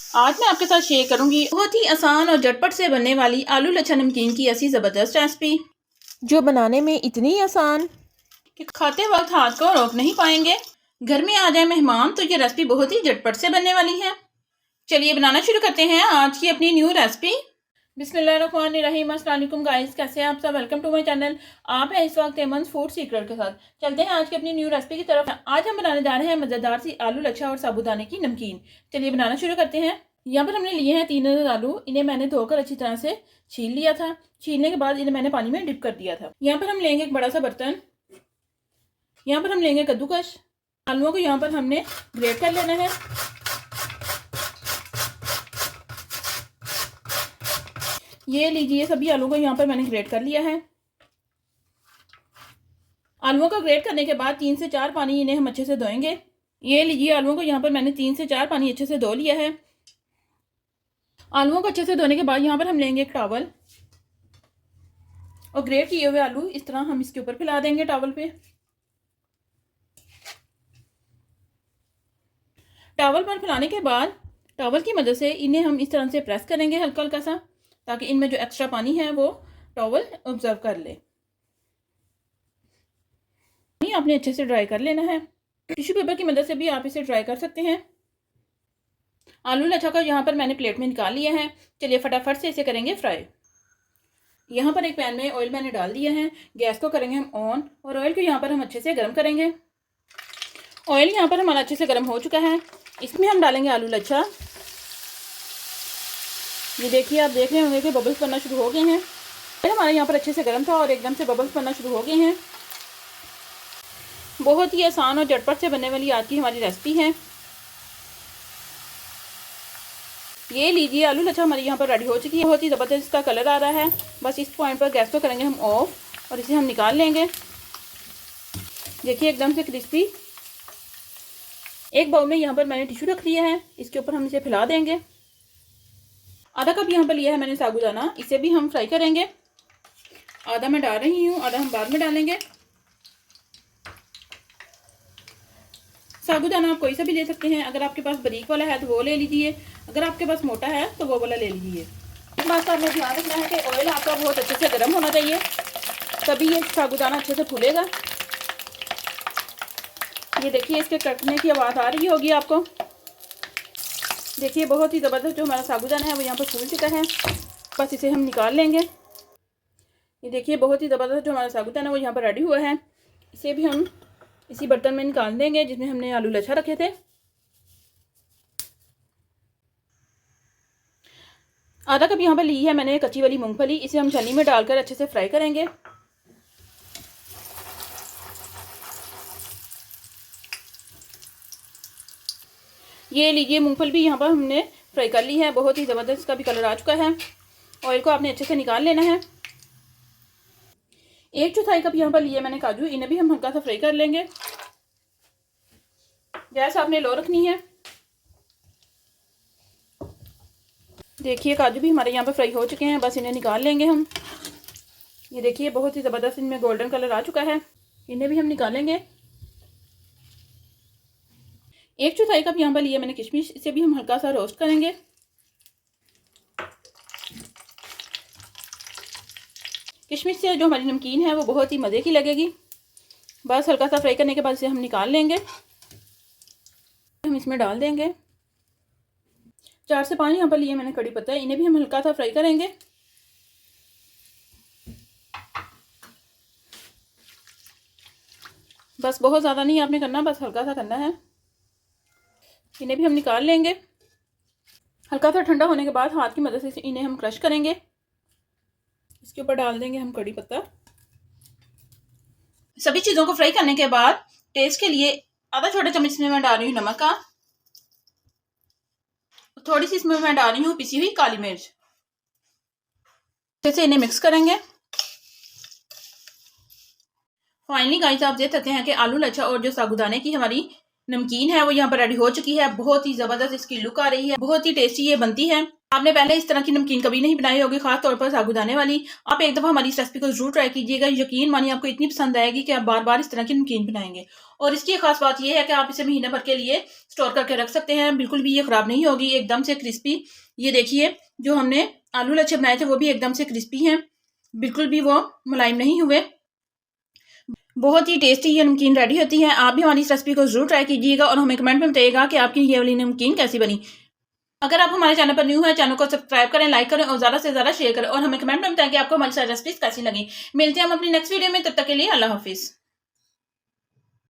आज मैं आपके साथ शेयर करूंगी बहुत ही आसान और झटपट से बनने वाली आलू लच्छा नमकीन की ऐसी ज़बरदस्त रेसिपी जो बनाने में इतनी आसान कि खाते वक्त हाथ को रोक नहीं पाएंगे। घर में आ जाए मेहमान तो ये रेसिपी बहुत ही झटपट से बनने वाली है। चलिए बनाना शुरू करते हैं आज की अपनी न्यू रेसिपी। बिस्मिल्लाहिर्रहमानिर्रहीम। अस्सलाम वालेकुम गाइस, कैसे हैं आप सब। Welcome to my channel. आप हैं इस वक्त एमन्स फूड सीक्रेट के साथ। चलते हैं आज की अपनी न्यू रेसिपी की तरफ। आज हम बनाने जा रहे हैं मज़ेदार सी आलू लच्छा और साबूदाने की नमकीन। चलिए बनाना शुरू करते हैं। यहाँ पर हमने लिए हैं 3 आलू। इन्हें मैंने धोकर अच्छी तरह से छील लिया था। छीलने के बाद इन्हें मैंने पानी में डिप कर दिया था। यहाँ पर हम लेंगे एक बड़ा सा बर्तन। यहाँ पर हम लेंगे कद्दूकस। आलूओं को यहाँ पर हमने ग्रेट कर लेना है। ये लीजिए, सभी आलूओं को यहाँ पर मैंने ग्रेट कर लिया है। आलूओं को ग्रेट करने के बाद 3 से 4 पानी इन्हें हम अच्छे से धोएंगे। ये लीजिए, आलूओं को यहाँ पर मैंने 3 से 4 पानी अच्छे से धो लिया है। आलूओं को अच्छे से धोने के बाद यहाँ पर हम लेंगे एक टॉवल और ग्रेट किए हुए आलू इस तरह हम इसके ऊपर फैला देंगे टॉवल पे। टॉवल पर फैलाने के बाद टॉवल की मदद से इन्हें हम इस तरह से प्रेस करेंगे हल्का हल्का सा, ताकि इनमें जो एक्स्ट्रा पानी है वो टॉवल ऑब्जर्व कर ले। आपने अच्छे से ड्राई कर लेना है। टिश्यू पेपर की मदद से भी आप इसे ड्राई कर सकते हैं। आलू लच्छा का यहाँ पर मैंने प्लेट में निकाल लिया है। चलिए फटाफट से इसे करेंगे फ्राई। यहाँ पर एक पैन में ऑयल मैंने डाल दिया है। गैस को करेंगे हम ऑन और ऑयल को यहाँ पर हम अच्छे से गर्म करेंगे। ऑयल यहाँ पर हमारा अच्छे से गर्म हो चुका है। इसमें हम डालेंगे आलू लच्छा। ये देखिए, आप देख रहे होंगे कि बबल्स बनना शुरू हो गए हैं। ऑयल हमारे यहाँ पर अच्छे से गर्म था और एकदम से बबल्स बनना शुरू हो गए हैं। बहुत ही आसान और झटपट से बनने वाली आज की हमारी रेसिपी है। ये लीजिए, आलू लच्छा हमारी यहाँ पर रेडी हो चुकी है। बहुत ही ज़बरदस्त इसका कलर आ रहा है। बस इस पॉइंट पर गैस को करेंगे हम ऑफ और इसे हम निकाल लेंगे। देखिए, एकदम से क्रिस्पी। एक बाउल में यहाँ पर मैंने टिश्यू रख लिया है। इसके ऊपर हम इसे फैला देंगे। आधा कप यहाँ पर लिया है मैंने साबूदाना। इसे भी हम फ्राई करेंगे। आधा मैं डाल रही हूँ, आधा हम बाद में डालेंगे। साबूदाना आप कोई सा भी ले सकते हैं। अगर आपके पास बारीक वाला है तो वो ले लीजिए, अगर आपके पास मोटा है तो वो वाला ले लीजिए। इस बात का हमें ध्यान रखना है कि ऑयल आपका बहुत अच्छे से गर्म होना चाहिए, तभी ये साबूदाना अच्छे से फूलेगा। ये देखिए, इसके कटने की आवाज़ आ रही होगी आपको। देखिए, बहुत ही ज़बरदस्त जो हमारा साबूदाना है वो यहाँ पर फूल चुका है। बस इसे हम निकाल लेंगे। ये देखिए, बहुत ही ज़बरदस्त जो हमारा साबूदाना है वो यहाँ पर रेडी हुआ है। इसे भी हम इसी बर्तन में निकाल देंगे जिसमें हमने आलू लच्छा रखे थे। आधा कप यहाँ पर ली है मैंने कच्ची वाली मूंगफली। इसे हम छन्नी में डालकर अच्छे से फ्राई करेंगे। ये लीजिए, मूंगफली भी यहाँ पर हमने फ्राई कर ली है। बहुत ही ज़बरदस्त इसका भी कलर आ चुका है। ऑयल को आपने अच्छे से निकाल लेना है। 1/4 कप यहाँ पर लिए मैंने काजू। इन्हें भी हम हल्का सा फ्राई कर लेंगे। गैस आपने लो रखनी है। देखिए, काजू भी हमारे यहाँ पर फ्राई हो चुके हैं। बस इन्हें निकाल लेंगे हम। ये देखिए, बहुत ही ज़बरदस्त इनमें गोल्डन कलर आ चुका है। इन्हें भी हम निकालेंगे। 1/4 कप यहाँ पर लिए मैंने किशमिश। इसे भी हम हल्का सा रोस्ट करेंगे। किशमिश से जो हमारी नमकीन है वो बहुत ही मज़े की लगेगी। बस हल्का सा फ्राई करने के बाद इसे हम निकाल लेंगे। हम इसमें डाल देंगे 4 से 5 यहाँ पर लिए मैंने कड़ी पत्ता। इन्हें भी हम हल्का सा फ्राई करेंगे। बस बहुत ज़्यादा नहीं आपने करना, बस हल्का सा करना है। इन्हें भी हम निकाल लेंगे। हल्का सा ठंडा होने के बाद हाथ की मदद से इन्हें हम क्रश करेंगे। इसके ऊपर डाल देंगे हम कड़ी पत्ता। सभी चीज़ों को फ्राई करने के बाद टेस्ट के लिए आधा छोटा चम्मच इसमें मैं डाल रही हूँ नमक का। थोड़ी सी इसमें मैं डाल रही हूँ पिसी हुई काली मिर्च। जैसे इन्हें मिक्स करेंगे। फाइनली गाइस, आप देख सकते हैं कि आलू लच्छा और जो साबूदाने की हमारी नमकीन है वो यहाँ पर रेडी हो चुकी है। बहुत ही ज़बरदस्त इसकी लुक आ रही है, बहुत ही टेस्टी ये बनती है। आपने पहले इस तरह की नमकीन कभी नहीं बनाई होगी, खास तौर पर साबूदाने वाली। आप एक दफ़ा हमारी इस रेसिपी को जरूर ट्राई कीजिएगा, यकीन मानिए आपको इतनी पसंद आएगी कि आप बार बार इस तरह की नमकीन बनाएंगे। और इसकी खास बात यह है कि आप इसे महीने भर के लिए स्टोर करके रख सकते हैं, बिल्कुल भी ये ख़राब नहीं होगी, एकदम से क्रिस्पी। ये देखिए जो हमने आलू लच्छे बनाए थे वो भी एकदम से क्रिस्पी हैं, बिल्कुल भी वो मुलायम नहीं हुए। बहुत ही टेस्टी ये नमकीन रेडी होती है। आप भी हमारी इस रेसिपी को जरूर ट्राई कीजिएगा और हमें कमेंट में बताइएगा कि आपकी ये वाली नमकीन कैसी बनी। अगर आप हमारे चैनल पर न्यू है, चैनल को सब्सक्राइब करें, लाइक करें और ज़्यादा से ज़्यादा शेयर करें और हमें कमेंट में बताएं कि आपको हमारी सारी रेसिपीज कैसी लगी। मिलते हैं हम अपनी नेक्स्ट वीडियो में, तब तक के लिए अल्लाह हाफिज़।